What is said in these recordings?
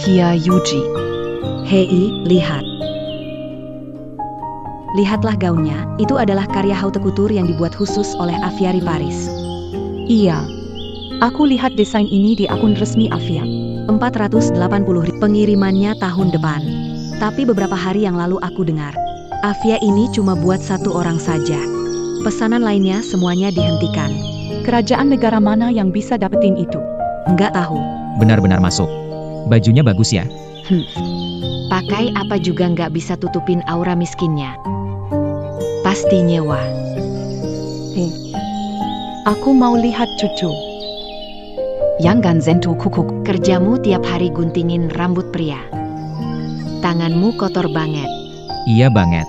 Kia Yuji. Hei, lihat. Lihatlah gaunnya, itu adalah karya haute couture yang dibuat khusus oleh Aviary Paris. Iya. Aku lihat desain ini di akun resmi Avia. 480.000 pengirimannya tahun depan. Tapi beberapa hari yang lalu aku dengar, Avia ini cuma buat satu orang saja. Pesanan lainnya semuanya dihentikan. Kerajaan negara mana yang bisa dapetin itu? Nggak tahu. Benar-benar masuk. Bajunya bagus ya? Pakai apa juga nggak bisa tutupin aura miskinnya. Pasti nyewa. Aku mau lihat cucu. Yang Zentu kukuk. Kerjamu tiap hari guntingin rambut pria. Tanganmu kotor banget. Iya banget.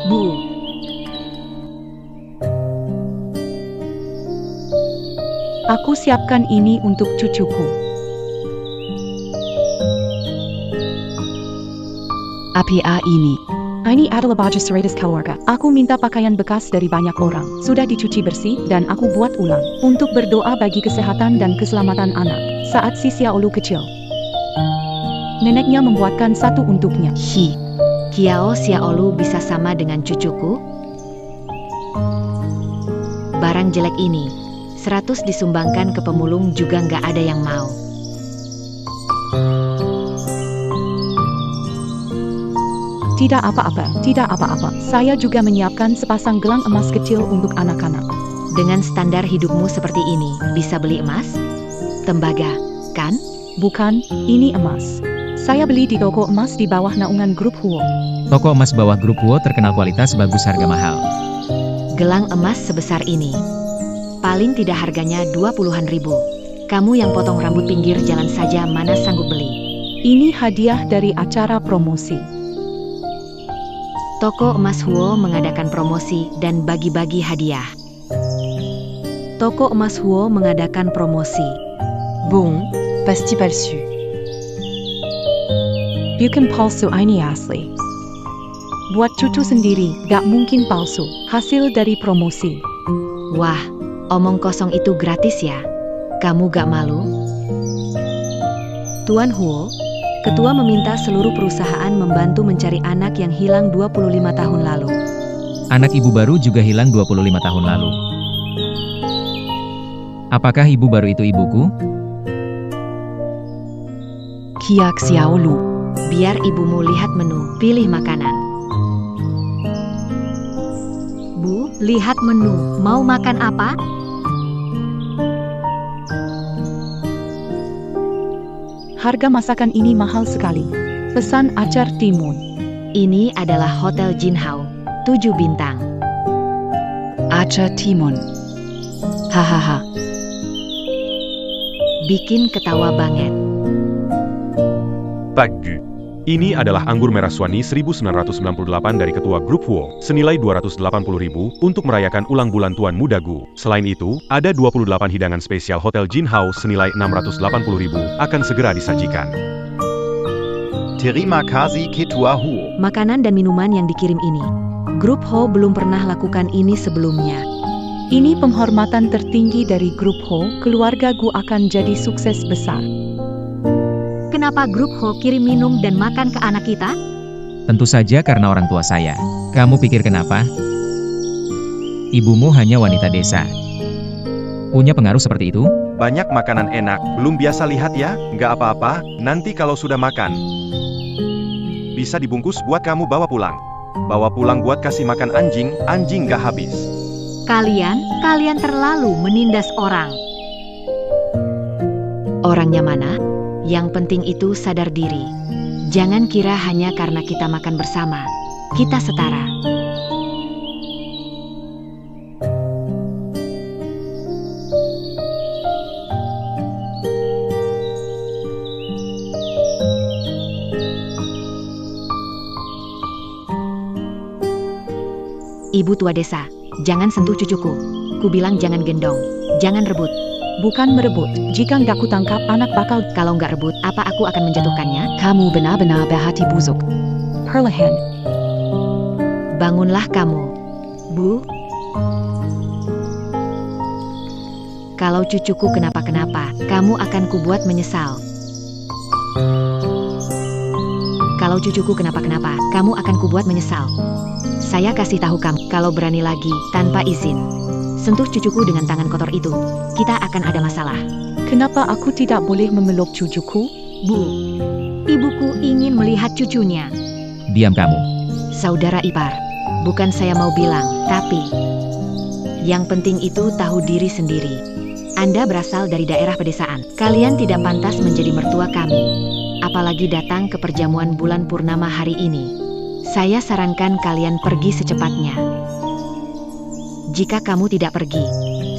Bu. Aku siapkan ini untuk cucuku. Apa ini? Ini adalah baju Seredas keluarga. Aku minta pakaian bekas dari banyak orang. Sudah dicuci bersih dan aku buat ulang. Untuk berdoa bagi kesehatan dan keselamatan anak. Saat si Xiaolu kecil. Neneknya membuatkan satu untuknya. Kiao Xiaolu bisa sama dengan cucuku? Barang jelek ini, 100 disumbangkan ke pemulung juga nggak ada yang mau. Tidak apa-apa. Saya juga menyiapkan sepasang gelang emas kecil untuk anak-anak. Dengan standar hidupmu seperti ini, bisa beli emas? Tembaga, kan? Bukan, ini emas. Saya beli di toko emas di bawah naungan grup Huo. Toko emas bawah grup Huo terkenal kualitas bagus harga mahal. Gelang emas sebesar ini. Paling tidak harganya 20-an ribu. Kamu yang potong rambut pinggir jalan saja mana sanggup beli. Ini hadiah dari acara promosi. Toko emas Huo mengadakan promosi dan bagi-bagi hadiah. Toko emas Huo mengadakan promosi. Bon, pasti palsu. Bukan palsu, ini asli. Buat cucu sendiri, gak mungkin palsu. Hasil dari promosi. Wah, omong kosong itu gratis ya? Kamu gak malu? Tuan Huo, Ketua meminta seluruh perusahaan membantu mencari anak yang hilang 25 tahun lalu. Anak ibu baru juga hilang 25 tahun lalu. Apakah ibu baru itu ibuku? Kia Xiaolu. Biar ibumu lihat menu, pilih makanan. Bu, lihat menu, mau makan apa? Harga masakan ini mahal sekali. Pesan Acar Timun. Ini adalah Hotel Jinhao, 7 bintang. Acar Timun. Hahaha. Bikin ketawa banget. Baggu. Ini adalah anggur merah Suani 1998 dari Ketua Grup Huo, senilai 280.000 untuk merayakan ulang bulan Tuan Muda Gu. Selain itu, ada 28 hidangan spesial Hotel Jinhao senilai 680.000 akan segera disajikan. Terima kasih Ketua Huo. Makanan dan minuman yang dikirim ini. Grup Ho belum pernah lakukan ini sebelumnya. Ini penghormatan tertinggi dari Grup Ho, keluarga Gu akan jadi sukses besar. Kenapa Grup Ho kirim minum dan makan ke anak kita? Tentu saja karena orang tua saya. Kamu pikir kenapa? Ibumu hanya wanita desa. Punya pengaruh seperti itu? Banyak makanan enak, belum biasa lihat ya? Nggak apa-apa, nanti kalau sudah makan. Bisa dibungkus buat kamu bawa pulang. Bawa pulang buat kasih makan anjing, anjing nggak habis. Kalian terlalu menindas orang. Orangnya mana? Yang penting itu sadar diri. Jangan kira hanya karena kita makan bersama, kita setara. Ibu tua desa, jangan sentuh cucuku. Ku bilang jangan gendong, jangan rebut. Bukan merebut, jika nggak kutangkap anak bakal. Kalau nggak rebut, apa aku akan menjatuhkannya? Kamu benar-benar berhati busuk. Perlahan. Bangunlah kamu, Bu. Kalau cucuku kenapa-kenapa, kamu akan kubuat menyesal. Kalau cucuku kenapa-kenapa, kamu akan kubuat menyesal. Saya kasih tahu kamu, kalau berani lagi, tanpa izin, sentuh cucuku dengan tangan kotor itu, kita akan ada masalah. Kenapa aku tidak boleh memeluk cucuku? Bu, ibuku ingin melihat cucunya. Diam kamu. Saudara ipar, bukan saya mau bilang, tapi yang penting itu tahu diri sendiri. Anda berasal dari daerah pedesaan. Kalian tidak pantas menjadi mertua kami. Apalagi datang ke perjamuan bulan purnama hari ini. Saya sarankan kalian pergi secepatnya. Jika kamu tidak pergi,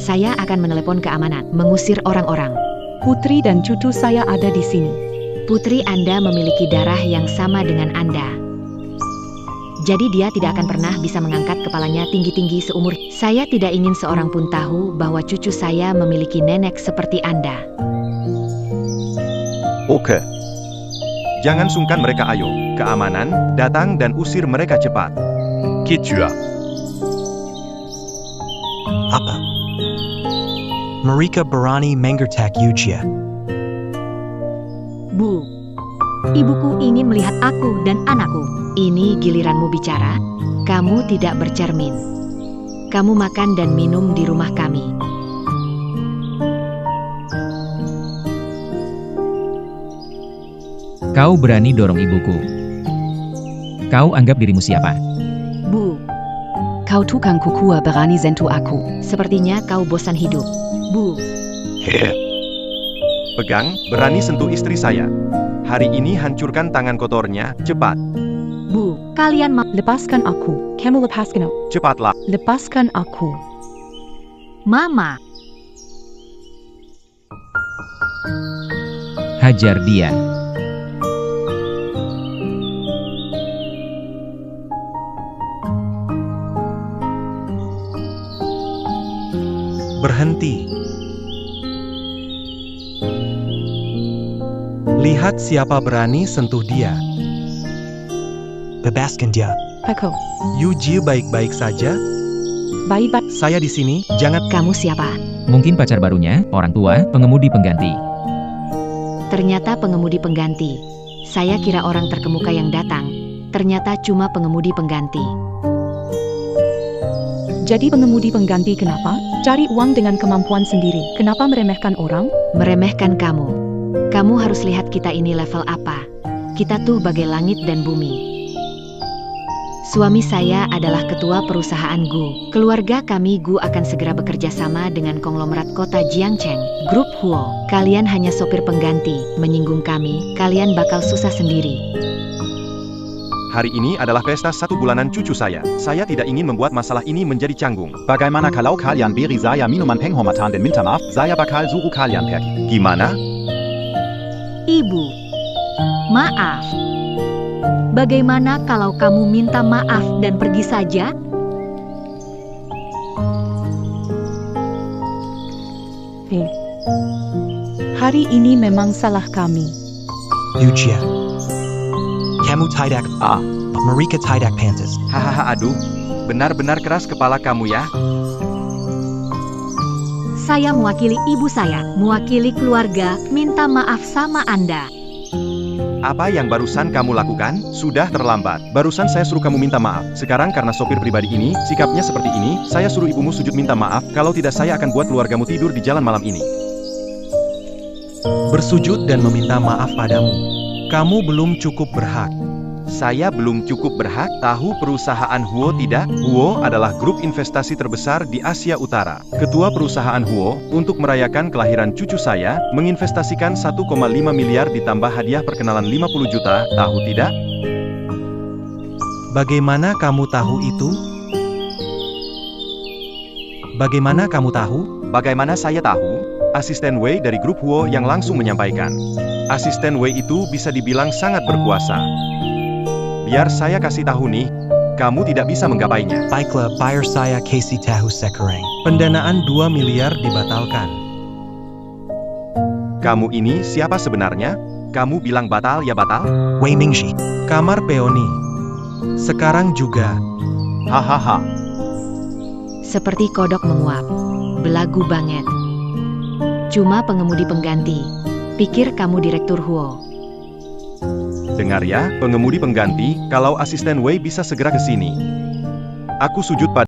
saya akan menelepon keamanan, mengusir orang-orang. Putri dan cucu saya ada di sini. Putri Anda memiliki darah yang sama dengan Anda. Jadi dia tidak akan pernah bisa mengangkat kepalanya tinggi-tinggi seumur. Saya tidak ingin seorang pun tahu bahwa cucu saya memiliki nenek seperti Anda. Oke. Jangan sungkan mereka, ayo. Keamanan, datang dan usir mereka cepat. Kichua. Apa? Mereka berani mengertak Yuchia. Bu, ibuku ingin melihat aku dan anakku. Ini giliranmu bicara, kamu tidak bercermin. Kamu makan dan minum di rumah kami. Kau berani dorong ibuku. Kau anggap dirimu siapa? Bu, Kau tukang kukua berani sentuh aku. sepertinya kau bosan hidup. Bu, Pegang, berani sentuh istri saya. Hari ini hancurkan tangan kotornya, cepat. Bu, kalian Lepaskan aku. Kamu lepaskan aku. Cepatlah. Lepaskan aku. Mama. Hajar dia. Berhenti. Lihat siapa berani sentuh dia. Bebaskan dia. Peko. Yuji baik-baik saja. Baik-baik. Saya di sini, jangan. Kamu siapa? Mungkin pacar barunya, orang tua, pengemudi pengganti. Ternyata pengemudi pengganti. Saya kira orang terkemuka yang datang. Ternyata cuma pengemudi pengganti. Jadi pengemudi pengganti kenapa? Cari uang dengan kemampuan sendiri. Kenapa meremehkan orang? Meremehkan kamu. Kamu harus lihat kita ini level apa. Kita tuh bagai langit dan bumi. Suami saya adalah ketua perusahaan Gu. Keluarga kami Gu akan segera bekerja sama dengan konglomerat kota Jiangcheng, Grup Huo. Kalian hanya sopir pengganti, menyinggung kami, kalian bakal susah sendiri. Hari ini adalah pesta 1 bulanan cucu saya. Saya tidak ingin membuat masalah ini menjadi canggung. Bagaimana kalau kalian beri saya minuman penghormatan dan minta maaf, saya bakal suruh kalian pergi. Gimana? Ibu, maaf. Bagaimana kalau kamu minta maaf dan pergi saja? Hari ini memang salah kami. Yuchia. Kamu tidak. Mereka tidak pantas. Hahaha, aduh. Benar-benar keras kepala kamu ya. Saya mewakili ibu saya, mewakili keluarga, minta maaf sama Anda. Apa yang barusan kamu lakukan? Sudah terlambat. Barusan saya suruh kamu minta maaf. Sekarang karena sopir pribadi ini, sikapnya seperti ini, saya suruh ibumu sujud minta maaf, kalau tidak saya akan buat keluargamu tidur di jalan malam ini. Bersujud dan meminta maaf padamu. Kamu belum cukup berhak. Saya belum cukup berhak tahu perusahaan Huo tidak? Huo adalah grup investasi terbesar di Asia Utara. Ketua perusahaan Huo, untuk merayakan kelahiran cucu saya, menginvestasikan 1,5 miliar ditambah hadiah perkenalan 50 juta, tahu tidak? Bagaimana kamu tahu itu? Bagaimana kamu tahu? Bagaimana saya tahu? Asisten Wei dari grup Huo yang langsung menyampaikan. Asisten Wei itu bisa dibilang sangat berkuasa. Biar saya kasih tahu nih, kamu tidak bisa menggapainya. Baiklah, bayar saya kasih tahu sekarang. Pendanaan 2 miliar dibatalkan. Kamu ini siapa sebenarnya? Kamu bilang batal ya batal? Wei Mingxi. Kamar peoni. Sekarang juga. Hahaha. Seperti kodok menguap. Belagu banget. Cuma pengemudi pengganti. Pikir kamu direktur Huo. Dengar ya, pengemudi pengganti, kalau asisten Wei bisa segera ke sini. Aku sujud pada